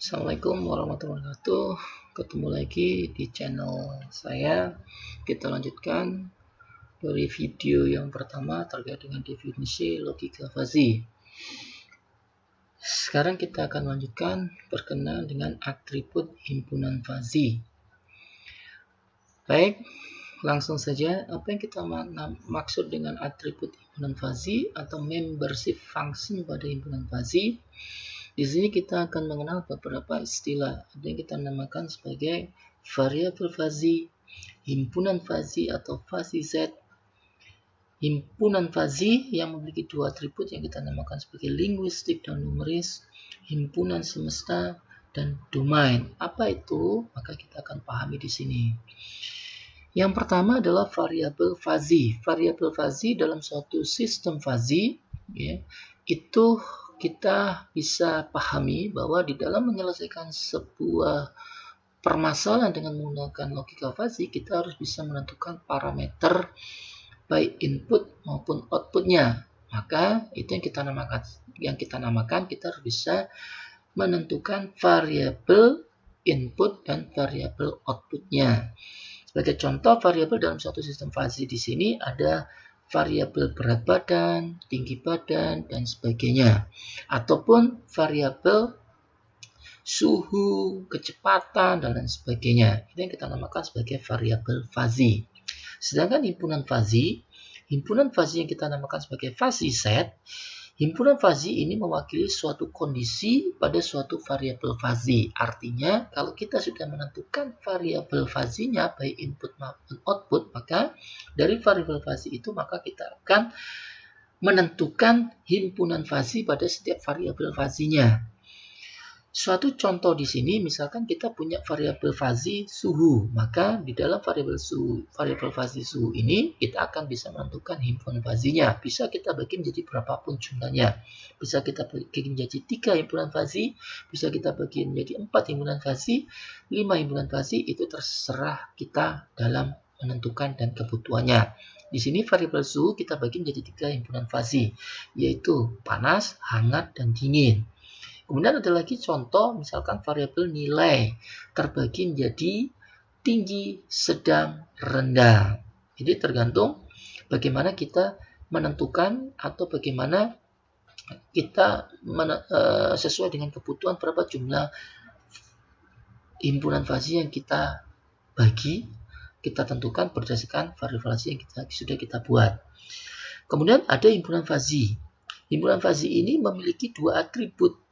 Assalamualaikum warahmatullahi wabarakatuh. Ketemu lagi di channel saya. Kita lanjutkan dari video yang pertama terkait dengan definisi logika fuzzy. Sekarang kita akan lanjutkan berkenaan dengan atribut himpunan fuzzy. Baik, langsung saja. Apa yang kita maksud dengan atribut himpunan fuzzy atau membership function pada himpunan fuzzy? Di sini kita akan mengenal beberapa istilah. Ada yang kita namakan sebagai variabel fuzzy, himpunan fuzzy atau fuzzy set, himpunan fuzzy yang memiliki dua atribut yang kita namakan sebagai linguistik dan numeris, himpunan semesta, dan domain. Apa itu? Maka kita akan pahami di sini. Yang pertama adalah variabel fuzzy. Variabel fuzzy dalam suatu sistem fuzzy, ya, itu kita bisa pahami bahwa di dalam menyelesaikan sebuah permasalahan dengan menggunakan logika fuzzy, kita harus bisa menentukan parameter baik input maupun outputnya. Maka itu yang kita namakan kita harus bisa menentukan variabel input dan variabel outputnya. Sebagai contoh variabel dalam suatu sistem fuzzy di sini ada variabel berat badan, tinggi badan, dan sebagainya. Ataupun variabel suhu, kecepatan, dan lain sebagainya. Itu yang kita namakan sebagai variabel fuzzy. Sedangkan himpunan fuzzy yang kita namakan sebagai fuzzy set, himpunan fuzzy ini mewakili suatu kondisi pada suatu variabel fuzzy. Artinya, kalau kita sudah menentukan variabel fuzzy-nya, baik input maupun output, maka dari variabel fuzzy itu, maka kita akan menentukan himpunan fuzzy pada setiap variabel fuzzy-nya. Suatu contoh di sini, misalkan kita punya variabel fuzzy suhu, maka di dalam variabel fuzzy suhu ini kita akan bisa menentukan himpunan fuzzy-nya. Bisa kita bagi menjadi berapapun jumlahnya. Bisa kita bagi menjadi 3 himpunan fuzzy, bisa kita bagi menjadi 4 himpunan fuzzy, 5 himpunan fuzzy, itu terserah kita dalam menentukan dan kebutuhannya. Di sini variabel suhu kita bagi menjadi 3 himpunan fuzzy, yaitu panas, hangat, dan dingin. Kemudian ada lagi contoh, misalkan variabel nilai terbagi menjadi tinggi, sedang, rendah. Jadi tergantung bagaimana kita menentukan atau bagaimana kita sesuai dengan kebutuhan berapa jumlah himpunan fuzzy yang kita bagi, kita tentukan berdasarkan variabel fuzzy yang sudah kita buat. Kemudian ada himpunan fuzzy. Himpunan fuzzy ini memiliki dua atribut,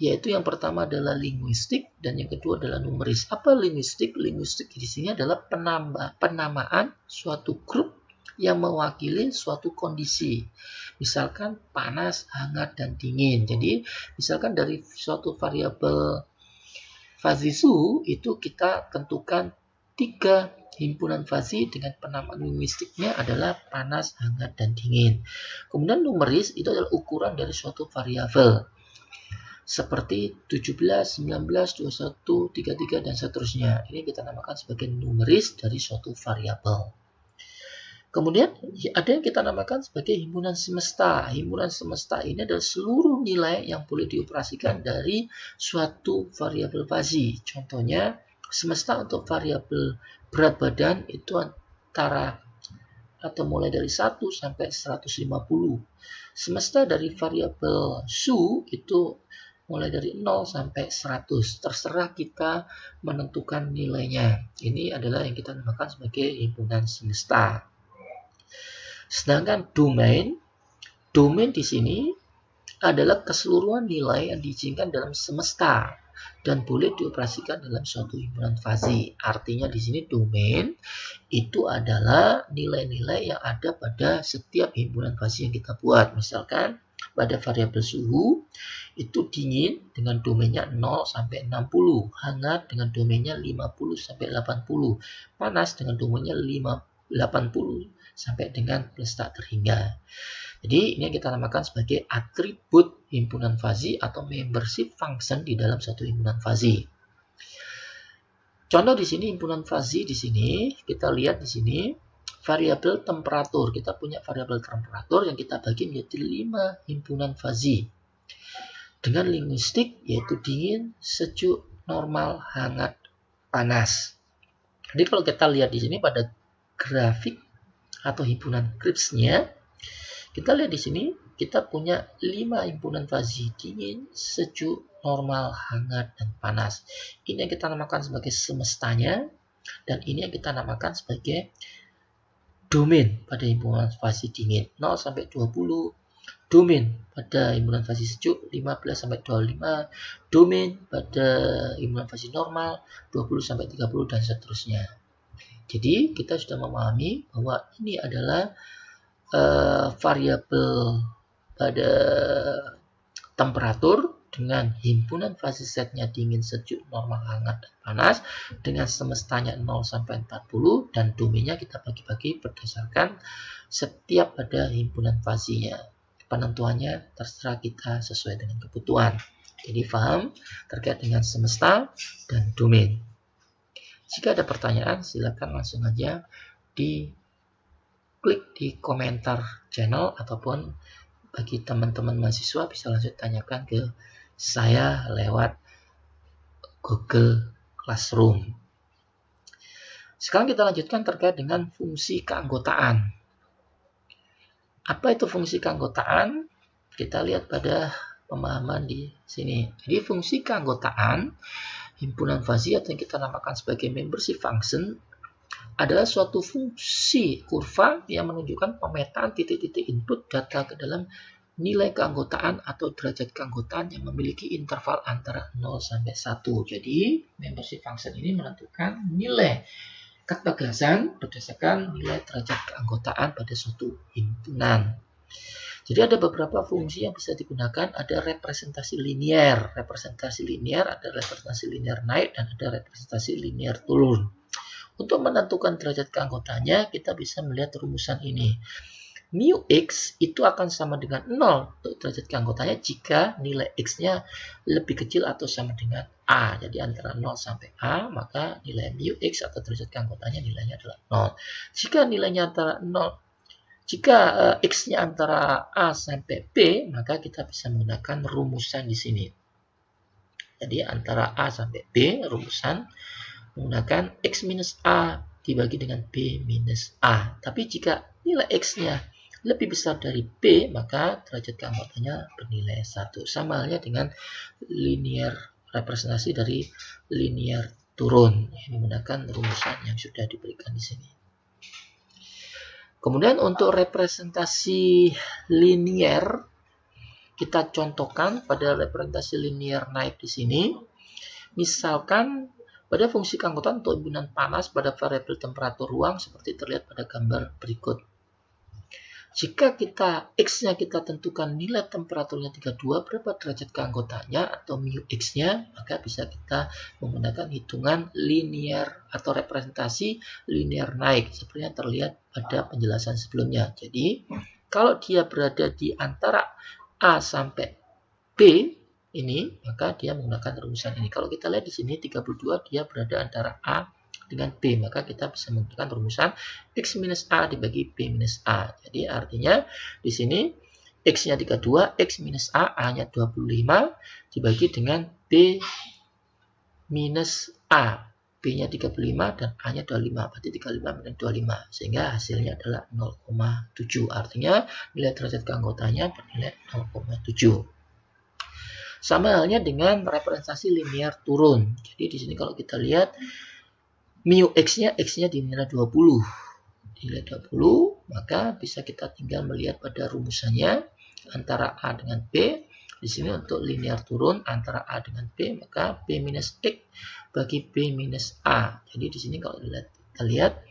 yaitu yang pertama adalah linguistik dan yang kedua adalah numeris. Apa linguistik? Linguistik di sini adalah penamaan suatu grup yang mewakili suatu kondisi. Misalkan panas, hangat, dan dingin. Jadi, misalkan dari suatu variabel fuzzy suhu itu kita tentukan 3 himpunan fuzzy dengan penamaan linguistiknya adalah panas, hangat, dan dingin. Kemudian numeris itu adalah ukuran dari suatu variabel, seperti 17, 19, 21, 33, dan seterusnya. Ini kita namakan sebagai numeris dari suatu variabel. Kemudian ada yang kita namakan sebagai himpunan semesta. Himpunan semesta ini adalah seluruh nilai yang boleh dioperasikan dari suatu variabel fuzzy. Contohnya, semesta untuk variabel berat badan itu antara atau mulai dari 1 sampai 150. Semesta dari variabel suhu itu mulai dari 0 sampai 100. Terserah kita menentukan nilainya. Ini adalah yang kita namakan sebagai himpunan semesta. Sedangkan domain di sini adalah keseluruhan nilai yang diizinkan dalam semesta dan boleh dioperasikan dalam suatu himpunan fuzzy. Artinya di sini domain itu adalah nilai-nilai yang ada pada setiap himpunan fuzzy yang kita buat. Misalkan pada variabel suhu itu dingin dengan domainnya 0 sampai 60, hangat dengan domainnya 50 sampai 80, panas dengan domainnya 80 sampai dengan plus tak terhingga. Jadi ini yang kita namakan sebagai atribut himpunan fuzzy atau membership function di dalam satu himpunan fuzzy. Contoh di sini himpunan fuzzy di sini kita lihat di sini variabel temperatur. Kita punya variabel temperatur yang kita bagi menjadi 5 himpunan fuzzy. dengan linguistik, yaitu dingin, sejuk, normal, hangat, panas. Jadi kalau kita lihat di sini pada grafik atau himpunan Kripps-nya, kita lihat di sini kita punya 5 himpunan fazi: dingin, sejuk, normal, hangat, dan panas. Ini yang kita namakan sebagai semestanya, dan ini yang kita namakan sebagai domain pada himpunan fasi dingin 0 sampai 20, domain pada himpunan fasi sejuk 15 sampai 25, domain pada himpunan fasi normal 20 sampai 30, dan seterusnya. Jadi kita sudah memahami bahwa ini adalah variabel pada temperatur dengan himpunan fasi setnya dingin, sejuk, normal, hangat, dan panas, dengan semestanya 0 sampai 40, dan domainnya kita bagi-bagi berdasarkan setiap pada himpunan fasinya. Penentuannya terserah kita sesuai dengan kebutuhan. Jadi paham terkait dengan semesta dan domain. Jika ada pertanyaan, silakan langsung aja klik di komentar channel, ataupun bagi teman-teman mahasiswa bisa langsung tanyakan ke saya lewat Google Classroom. Sekarang kita lanjutkan terkait dengan fungsi keanggotaan. Apa itu fungsi keanggotaan? Kita lihat pada pemahaman di sini. Jadi fungsi keanggotaan himpunan fasi atau yang kita namakan sebagai membership function adalah suatu fungsi kurva yang menunjukkan pemetaan titik-titik input data ke dalam nilai keanggotaan atau derajat keanggotaan yang memiliki interval antara 0 sampai 1. Jadi, membership function ini menentukan nilai ketegasan berdasarkan nilai derajat keanggotaan pada suatu himpunan. Jadi ada beberapa fungsi yang bisa digunakan. Ada representasi linier. Representasi linier ada representasi linier naik dan ada representasi linier turun. Untuk menentukan derajat keanggotanya, kita bisa melihat rumusan ini. Mu X itu akan sama dengan 0 untuk derajat keanggotanya jika nilai X-nya lebih kecil atau sama dengan A. Jadi antara 0 sampai A, maka nilai mu X atau derajat keanggotanya nilainya adalah 0. Jika nilainya antara 0, jika X-nya antara A sampai B, maka kita bisa menggunakan rumusan di sini. Jadi antara A sampai B, rumusan menggunakan X minus A dibagi dengan B minus A. Tapi jika nilai X-nya lebih besar dari B, maka derajat keanggotaannya bernilai 1. Sama halnya dengan linear representasi dari linear turun, yang menggunakan rumusan yang sudah diberikan di sini. Kemudian untuk representasi linear, kita contohkan pada representasi linear naik di sini. Misalkan pada fungsi keanggotaan untuk himpunan panas pada variabel temperatur ruang seperti terlihat pada gambar berikut. Jika X-nya kita tentukan nilai temperaturnya 32, berapa derajat keanggotaannya atau mu X-nya, maka bisa kita menggunakan hitungan linear atau representasi linear naik seperti yang terlihat pada penjelasan sebelumnya. Jadi, kalau dia berada di antara A sampai B ini, maka dia menggunakan rumusan ini. Kalau kita lihat di sini 32 dia berada antara A dengan B, maka kita bisa menggunakan rumusan X minus A dibagi B minus A. Jadi artinya di sini X-nya 32, X minus A, A-nya 25 dibagi dengan B minus A. B-nya 35 dan A-nya 25, berarti 35 minus 25, sehingga hasilnya adalah 0,7. Artinya nilai derajat keanggotaannya bernilai 0,7. Sama halnya dengan representasi linear turun. Jadi di sini kalau kita lihat mu X-nya dinilai 20. Nilai 20, maka bisa kita tinggal melihat pada rumusannya antara A dengan B. Di sini untuk linear turun antara A dengan B, maka B minus X bagi B minus A. Jadi di sini kalau kita lihat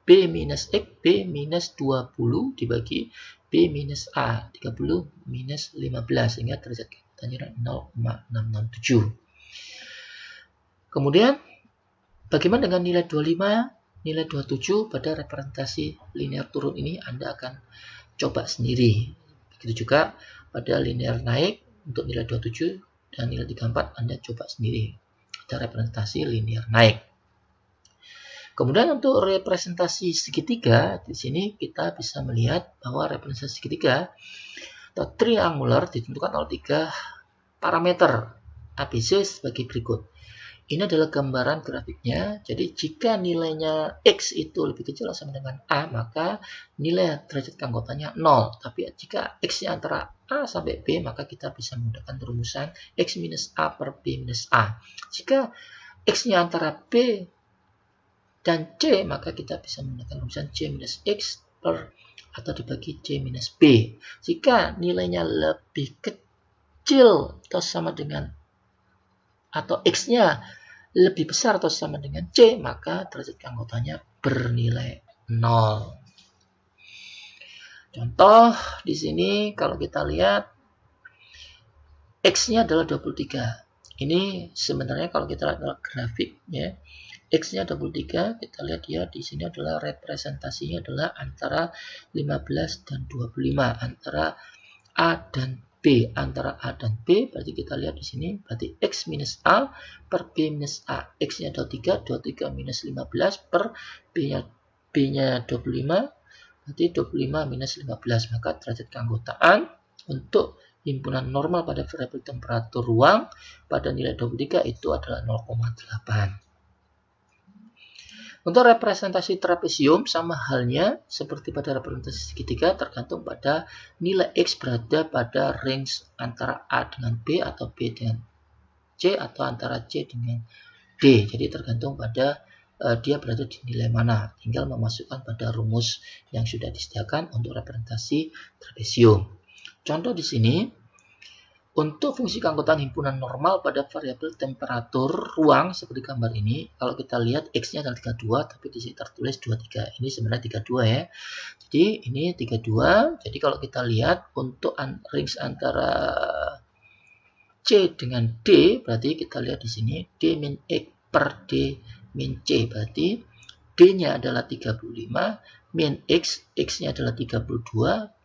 B minus X, B minus 20 dibagi B minus A, 30 minus 15, sehingga derajat keanggotaannya 0,667. Kemudian bagaimana dengan nilai 25, nilai 27 pada representasi linear turun ini Anda akan coba sendiri. Begitu juga pada linear naik untuk nilai 27 dan nilai 34 Anda coba sendiri. Ada representasi linear naik. Kemudian untuk representasi segitiga, di sini kita bisa melihat bahwa representasi segitiga atau triangular ditentukan oleh 3 parameter ABC sebagai berikut. Ini adalah gambaran grafiknya. Jadi jika nilainya X itu lebih kecil atau sama dengan A, maka nilai derajat keanggotaannya 0. Tapi jika X-nya antara A sampai B, maka kita bisa menggunakan rumusan X minus A per B minus A. Jika X-nya antara B dan C, maka kita bisa menggunakan rumusan C minus X per atau dibagi C minus B. Jika nilainya lebih kecil atau sama dengan atau X-nya lebih besar atau sama dengan C, maka derajat keanggotaannya bernilai 0. Contoh di sini kalau kita lihat X-nya adalah 23. Ini sebenarnya kalau kita lihat grafiknya, X-nya 23, kita lihat ya di sini adalah representasinya adalah antara 15 dan 25, antara A dan B, antara A dan B, berarti kita lihat di sini, berarti X minus A per B minus A. X-nya 23, 23 minus 15 per B-nya 25, berarti 25 minus 15. Maka derajat keanggotaan untuk himpunan normal pada variabel temperatur ruang pada nilai 23 itu adalah 0,8. Untuk representasi trapesium sama halnya seperti pada representasi segitiga, tergantung pada nilai X berada pada range antara A dengan B atau B dengan C atau antara C dengan D. Jadi tergantung pada dia berada di nilai mana. Tinggal memasukkan pada rumus yang sudah disediakan untuk representasi trapesium. Contoh di sini. Untuk fungsi keanggotaan himpunan normal pada variabel temperatur ruang seperti gambar ini, kalau kita lihat X-nya adalah 32, tapi di sini tertulis 23. Ini sebenarnya 32 ya. Jadi ini 32. Jadi kalau kita lihat untuk range antara C dengan D, berarti kita lihat di sini D min X per D min C. Berarti D-nya adalah 35, min X, X-nya adalah 32,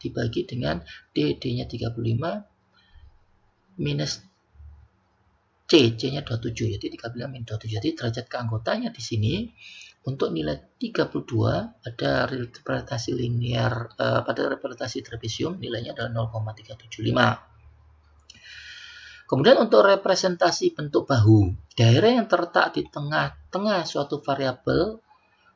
dibagi dengan D, D-nya 35, minus C, C-nya 27, jadi 35 minus 27. Jadi derajat keanggotanya di sini untuk nilai 32 pada representasi linear, pada representasi trapesium nilainya adalah 0,375. Kemudian untuk representasi bentuk bahu, daerah yang terletak di tengah-tengah suatu variabel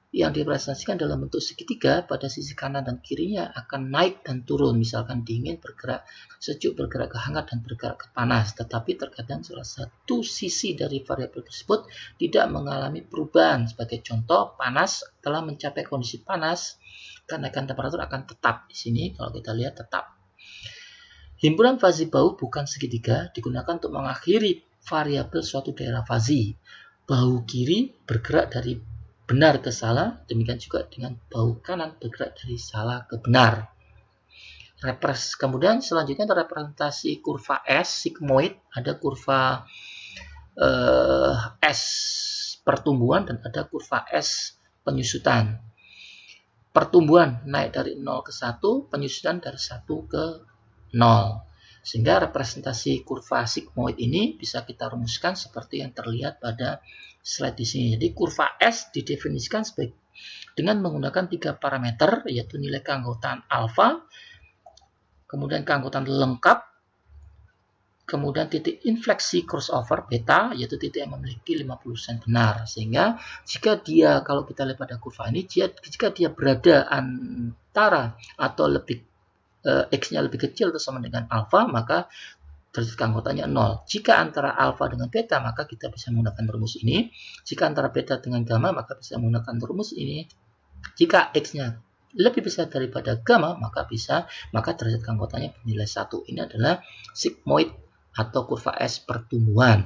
yang direpresentasikan dalam bentuk segitiga pada sisi kanan dan kirinya akan naik dan turun, misalkan dingin bergerak sejuk, bergerak ke hangat, dan bergerak ke panas. Tetapi terkadang salah satu sisi dari variabel tersebut tidak mengalami perubahan. Sebagai contoh, panas telah mencapai kondisi panas, kenaikan temperatur akan tetap. Di sini kalau kita lihat tetap. Himpunan fazi bahu bukan segitiga digunakan untuk mengakhiri variabel suatu daerah fazi. Bahu kiri bergerak dari benar ke salah, demikian juga dengan bahu kanan bergerak dari salah ke benar. Kemudian selanjutnya ada representasi kurva S, sigmoid, ada kurva S pertumbuhan dan ada kurva S penyusutan. Pertumbuhan naik dari 0 ke 1, penyusutan dari 1 ke 0. Sehingga representasi kurva sigmoid ini bisa kita rumuskan seperti yang terlihat pada slide di sini. Jadi kurva S didefinisikan dengan menggunakan 3 parameter, yaitu nilai keanggotaan alfa, kemudian keanggotaan lengkap, kemudian titik infleksi crossover beta, yaitu titik yang memiliki 50% benar. Sehingga jika dia, kalau kita lihat pada kurva ini, jika dia berada antara atau lebih X-nya lebih kecil atau sama dengan alfa, maka derajat keanggotaannya 0. Jika antara alfa dengan beta, maka kita bisa menggunakan rumus ini. Jika antara beta dengan gamma, maka bisa menggunakan rumus ini. Jika X-nya lebih besar daripada gamma, maka derajat keanggotaannya bernilai 1. Ini adalah sigmoid atau kurva S pertumbuhan.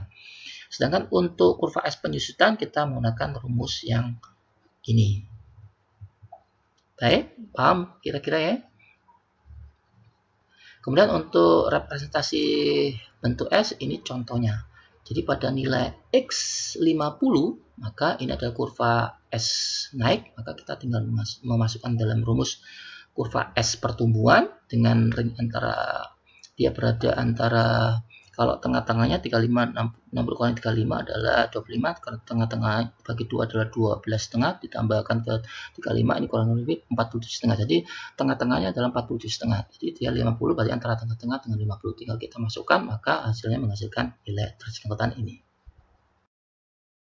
Sedangkan untuk kurva S penyusutan, kita menggunakan rumus yang ini. Baik, paham kira-kira ya? Kemudian untuk representasi bentuk S, ini contohnya. Jadi pada nilai X50, maka ini adalah kurva S naik, maka kita tinggal memasukkan dalam rumus kurva S pertumbuhan dengan ring antara dia berada antara Kalau tengah-tengahnya 35, 60 kurang 35 adalah 25, karena tengah-tengah bagi 2 adalah 12,5, ditambahkan ke 35, ini kurang lebih 47,5. Jadi tengah-tengahnya adalah 47,5. Jadi dia 50, berarti antara tengah-tengah dengan 50. Tinggal kita masukkan, maka hasilnya menghasilkan nilai tersingkatan ini.